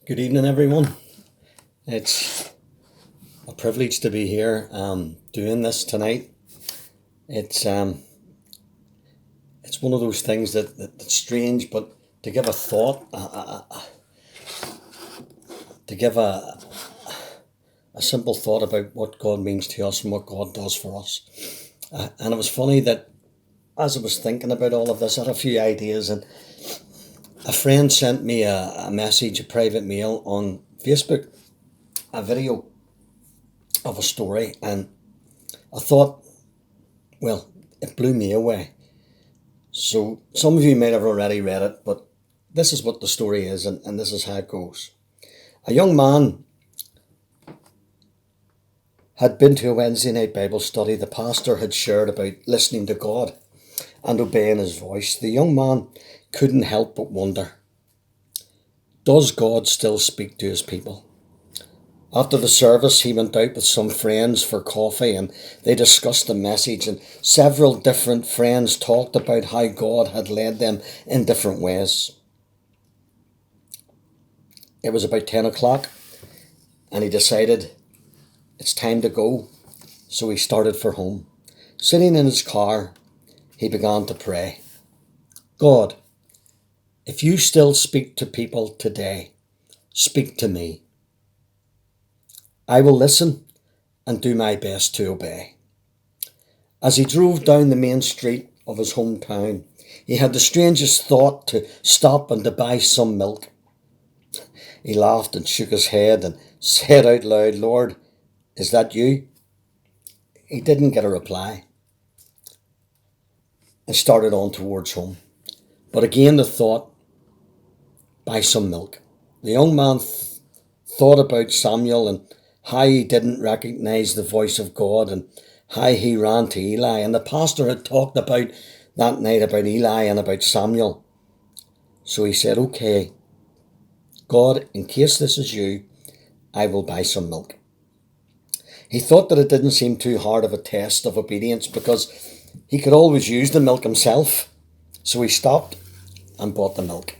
Good evening, everyone. It's a privilege to be here doing this tonight. It's it's one of those things that's strange, but to give a thought, to give a simple thought about what God means to us and what God does for us. And it was funny that as I was thinking about all of this, I had a few ideas, and a friend sent me a message, a private mail on Facebook, a video of a story, and I thought, well, it blew me away. So some of you might have already read it, but this is what the story is, and this is how it goes. A young man had been to a Wednesday night Bible study. The pastor had shared about listening to God and obeying his voice. The young man couldn't help but wonder, does God still speak to his people? After the service, he went out with some friends for coffee, and they discussed the message, and several different friends talked about how God had led them in different ways. It was about 10 o'clock, and he decided it's time to go, so he started for home. Sitting in his car, he began to pray. God, if you still speak to people today, speak to me. I will listen and do my best to obey. As he drove down the main street of his hometown, he had the strangest thought to stop and to buy some milk. He laughed and shook his head and said out loud, Lord, is that you? He didn't get a reply and started on towards home. But again the thought, buy some milk. The young man thought about Samuel and how he didn't recognise the voice of God and how he ran to Eli. And the pastor had talked about that night about Eli and about Samuel. So he said, okay, God, in case this is you, I will buy some milk. He thought that it didn't seem too hard of a test of obedience because he could always use the milk himself. So he stopped and bought the milk.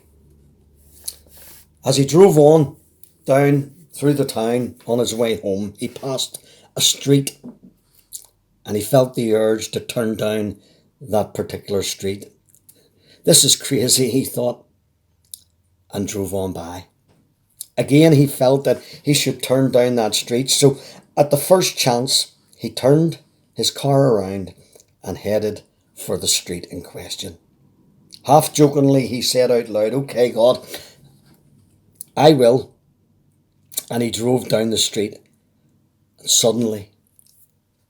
As he drove on down through the town on his way home, he passed a street and he felt the urge to turn down that particular street. This is crazy, he thought, and drove on by. Again, he felt that he should turn down that street, so at the first chance, he turned his car around and headed for the street in question. Half jokingly, he said out loud, okay, God, I will. And he drove down the street, and suddenly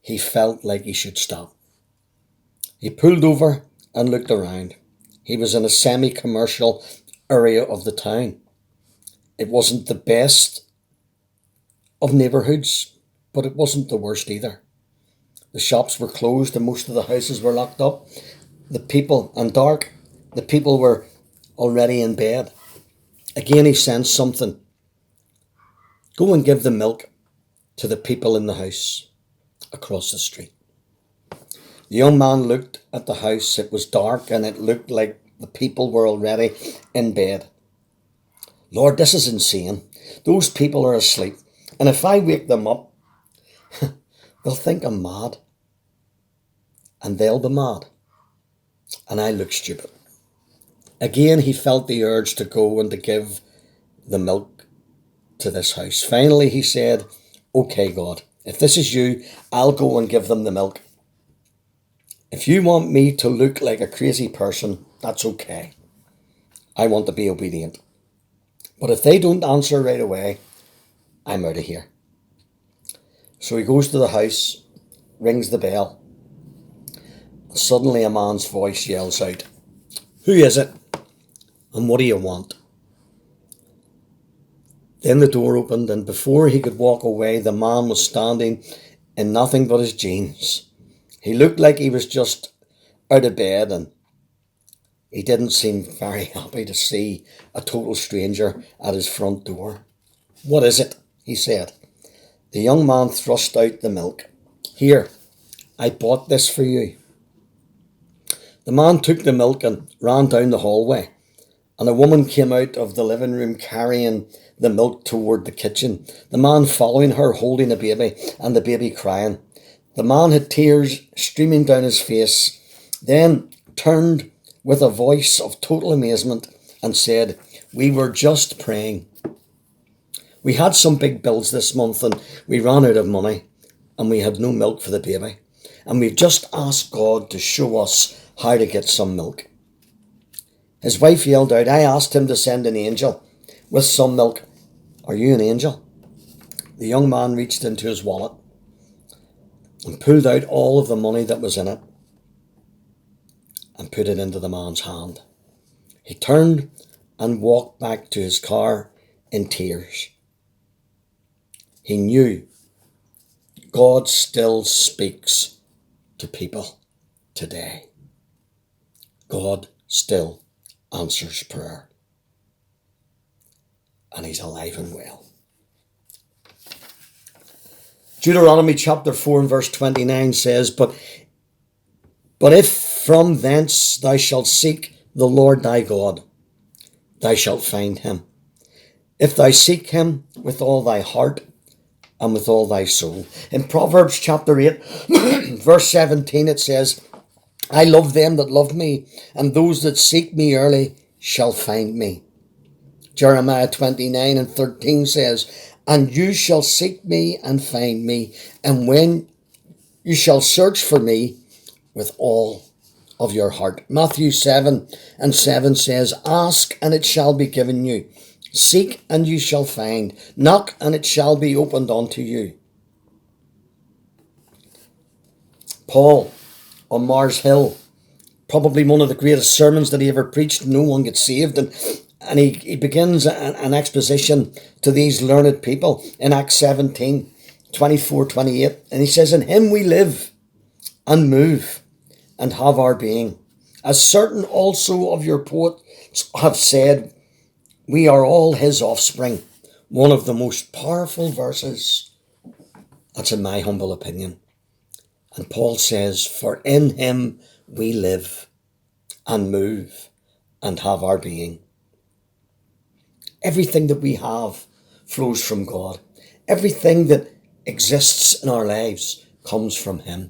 he felt like he should stop. He pulled over and looked around. He was in a semi-commercial area of the town. It wasn't the best of neighbourhoods, but it wasn't the worst either. The shops were closed and most of the houses were locked up. The people were already in bed. Again, he sensed something. Go and give the milk to the people in the house across the street. The young man looked at the house. It was dark and it looked like the people were already in bed. Lord, this is insane. Those people are asleep. And if I wake them up, they'll think I'm mad. And they'll be mad. And I look stupid. Again, he felt the urge to go and to give the milk to this house. Finally, he said, okay, God, if this is you, I'll go and give them the milk. If you want me to look like a crazy person, that's okay. I want to be obedient. But if they don't answer right away, I'm out of here. So he goes to the house, rings the bell. Suddenly a man's voice yells out, who is it? And what do you want? Then the door opened, and before he could walk away, the man was standing in nothing but his jeans. He looked like he was just out of bed, and he didn't seem very happy to see a total stranger at his front door. What is it? He said. The young man thrust out the milk. Here, I bought this for you. The man took the milk and ran down the hallway. and a woman came out of the living room carrying the milk toward the kitchen, the man following her holding a baby and the baby crying. The man had tears streaming down his face, then turned with a voice of total amazement and said, "We were just praying. We had some big bills this month and we ran out of money and we had no milk for the baby. And we've just asked God to show us how to get some milk." His wife yelled out, "I asked him to send an angel with some milk. Are you an angel?" The young man reached into his wallet and pulled out all of the money that was in it and put it into the man's hand. He turned and walked back to his car in tears. He knew God still speaks to people today. God still answers prayer. And he's alive and well. Deuteronomy chapter 4 and verse 29 says, But if from thence thou shalt seek the Lord thy God, thou shalt find him. If thou seek him with all thy heart and with all thy soul. In Proverbs chapter 8, verse 17, it says, I love them that love me, and those that seek me early shall find me. Jeremiah 29 and 13 says, And you shall seek me and find me, and when you shall search for me with all of your heart. Matthew 7 and 7 says, Ask and it shall be given you. Seek and you shall find. Knock and it shall be opened unto you. Paul on Mars Hill, probably one of the greatest sermons that he ever preached. No one gets saved. And he begins an exposition to these learned people in Acts 17, 24, 28. And he says, In him we live and move and have our being. As certain also of your poets have said, we are all his offspring. One of the most powerful verses. That's in my humble opinion. And Paul says, For in him we live and move and have our being. Everything that we have flows from God. Everything that exists in our lives comes from him.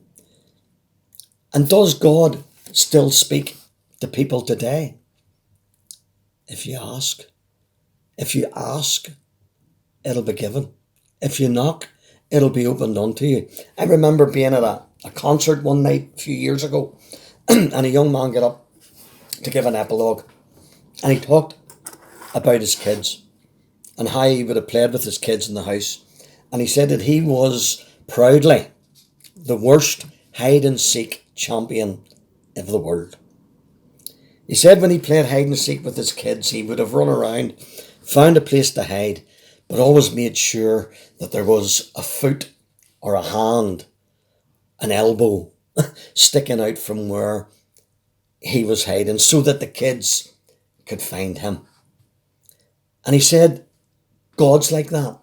And does God still speak to people today? If you ask. If you ask, it'll be given. If you knock, it'll be opened unto you. I remember being at a concert one night a few years ago, and a young man got up to give an epilogue, and he talked about his kids and how he would have played with his kids in the house. And he said that he was proudly the worst hide-and-seek champion of the world. He said when he played hide-and-seek with his kids, he would have run around, found a place to hide, but always made sure that there was a foot or a hand, an elbow sticking out from where he was hiding so that the kids could find him. And he said, God's like that.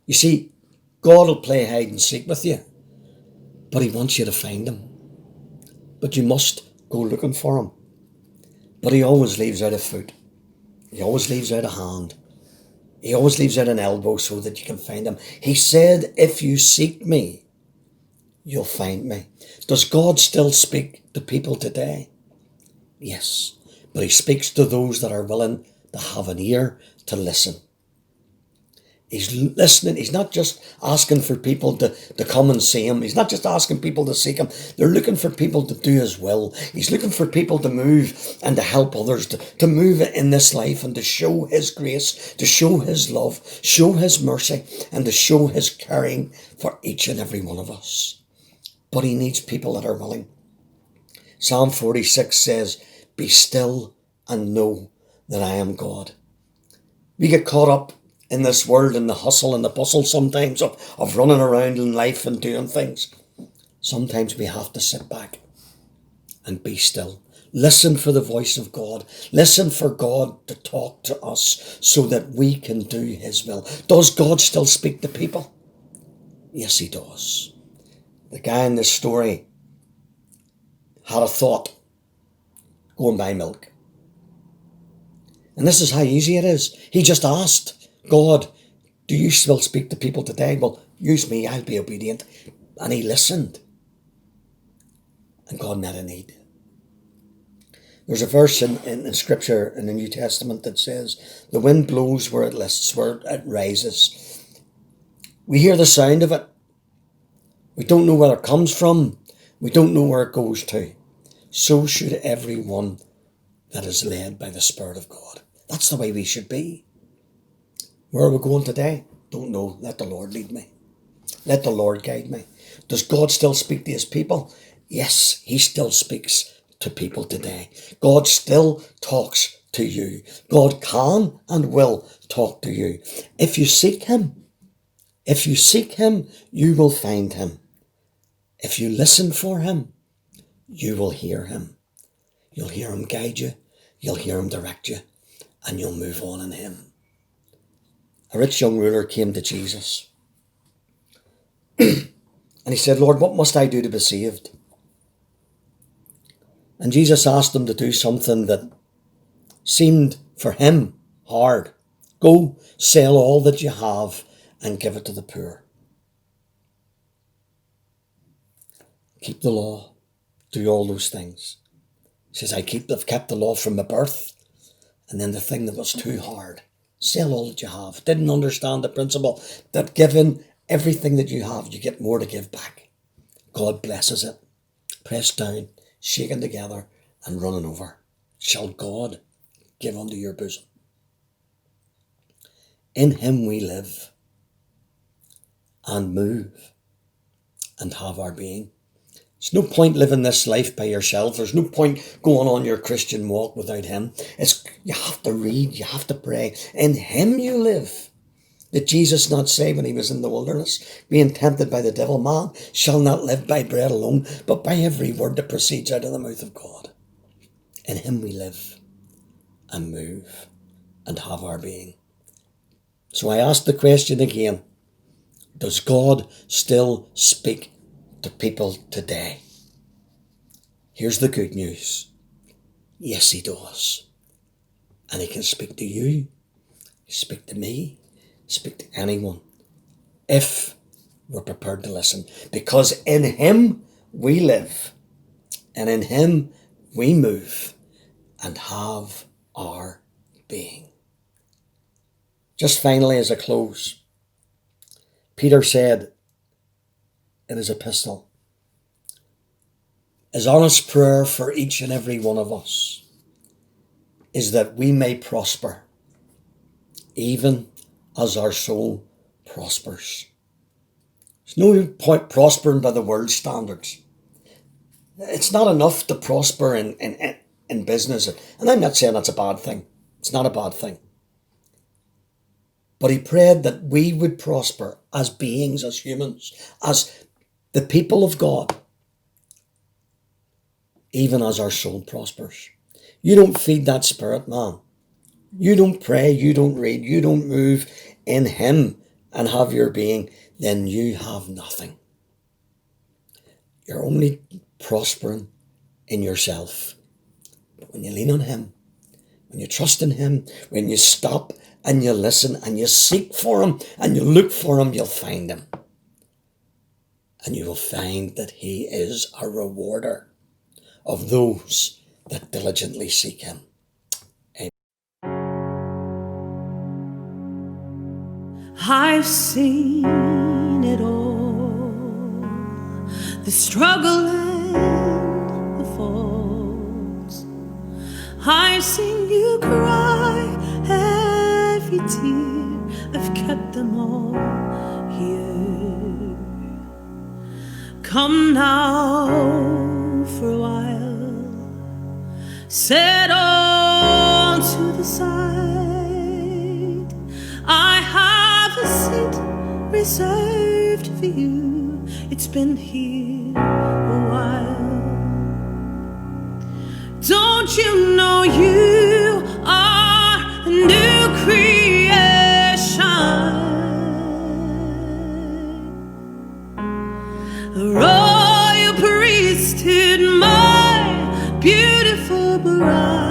You see, God will play hide and seek with you, but he wants you to find him. But you must go looking for him. But he always leaves out a foot. He always leaves out a hand. He always leaves out an elbow so that you can find him. He said, if you seek me, you'll find me. Does God still speak to people today? Yes, but he speaks to those that are willing to have an ear to listen. He's listening. He's not just asking for people to come and see him. He's not just asking people to seek him. They're looking for people to do his will. He's looking for people to move and to help others, to move in this life and to show his grace, to show his love, show his mercy, and to show his caring for each and every one of us. But he needs people that are willing. Psalm 46 says, Be still and know that I am God. We get caught up in this world, in the hustle and the bustle sometimes of running around in life and doing things. Sometimes we have to sit back and be still. Listen for the voice of God. Listen for God to talk to us so that we can do his will. Does God still speak to people? Yes, he does. The guy in this story had a thought. Go and buy milk. And this is how easy it is. He just asked God, do you still speak to people today? Well, use me, I'll be obedient. And he listened. And God met a need. There's a verse in Scripture in the New Testament that says, the wind blows where it lists, where it rises. We hear the sound of it. We don't know where it comes from. We don't know where it goes to. So should everyone that is led by the Spirit of God. That's the way we should be. Where are we going today? Don't know. Let the Lord lead me. Let the Lord guide me. Does God still speak to his people? Yes, he still speaks to people today. God still talks to you. God can and will talk to you. If you seek him, you will find him. If you listen for him, you will hear him. You'll hear him guide you. You'll hear him direct you. And you'll move on in him. A rich young ruler came to Jesus. And he said, Lord, what must I do to be saved? And Jesus asked him to do something that seemed for him hard. Go, sell all that you have and give it to the poor. Keep the law. Do all those things. He says, I've kept the law from my birth. And then the thing that was too hard. Sell all that you have. Didn't understand the principle that given everything that you have, you get more to give back. God blesses it. Pressed down, shaken together, and running over. Shall God give unto your bosom. In him we live and move and have our being. There's no point living this life by yourself. There's no point going on your Christian walk without him. You have to read, you have to pray. In him you live. Did Jesus not say when he was in the wilderness, being tempted by the devil, man shall not live by bread alone, but by every word that proceeds out of the mouth of God. In him we live and move and have our being. So I ask the question again, does God still speak to people today? Here's the good news. Yes, he does. And he can speak to you, speak to me, speak to anyone, if we're prepared to listen. Because in him we live, and in him we move and have our being. Just finally, as I close, Peter said in his epistle, his honest prayer for each and every one of us is that we may prosper, even as our soul prospers. There's no point prospering by the world's standards. It's not enough to prosper in business. And I'm not saying that's a bad thing. It's not a bad thing. But he prayed that we would prosper as beings, as humans, as the people of God, even as our soul prospers. You don't feed that spirit, man. You don't pray, you don't read, you don't move in him and have your being, then you have nothing. You're only prospering in yourself. But when you lean on him, when you trust in him, when you stop and you listen and you seek for him and you look for him, you'll find him. And you will find that he is a rewarder of those that diligently seek him. I've seen it all, the struggle and the faults. I've seen you cry every tear, I've kept them all here. Come now for a while, set all to the side. I have a seat reserved for you, it's been here a while. Don't you know you are a new creation, a royal priesthood, my beautiful bride.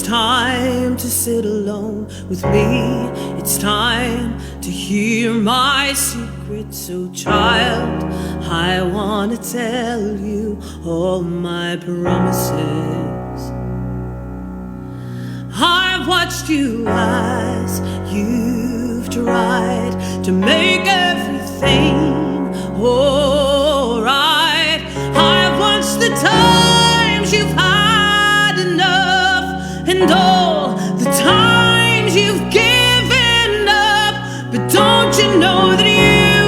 time to sit alone with me. It's time to hear my secret. So child, I wanna tell you all my promises. I've watched you as you've tried to make everything alright. I've watched the times you've had enough, and all the times you've given up. But don't you know that you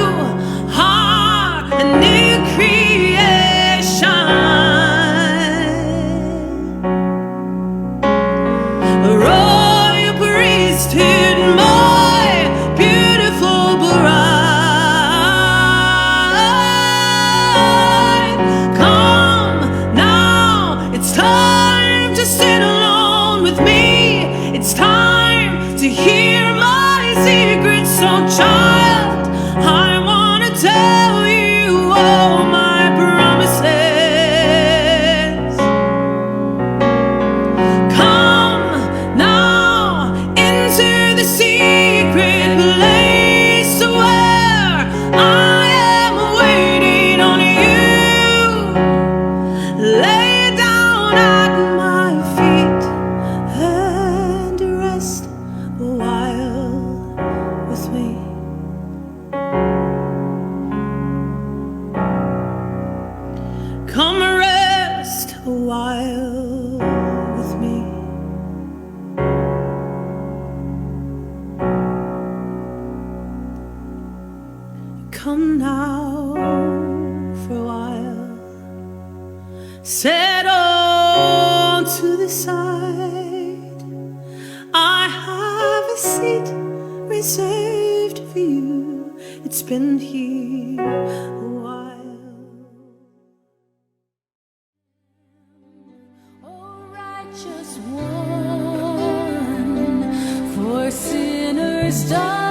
are a new creation, a royal priesthood, my beautiful bride. Come now, it's time to sit alone with me. It's time to hear my secrets. So child, I wanna tell you all my promises. Come now into the secret place where I am waiting on you. Lay down at my feet and rest a while with me. Come rest a while with me. Come now for a while. Settle to the side. I have a seat reserved for you. It's been here a while. Oh, righteous one, for sinners die.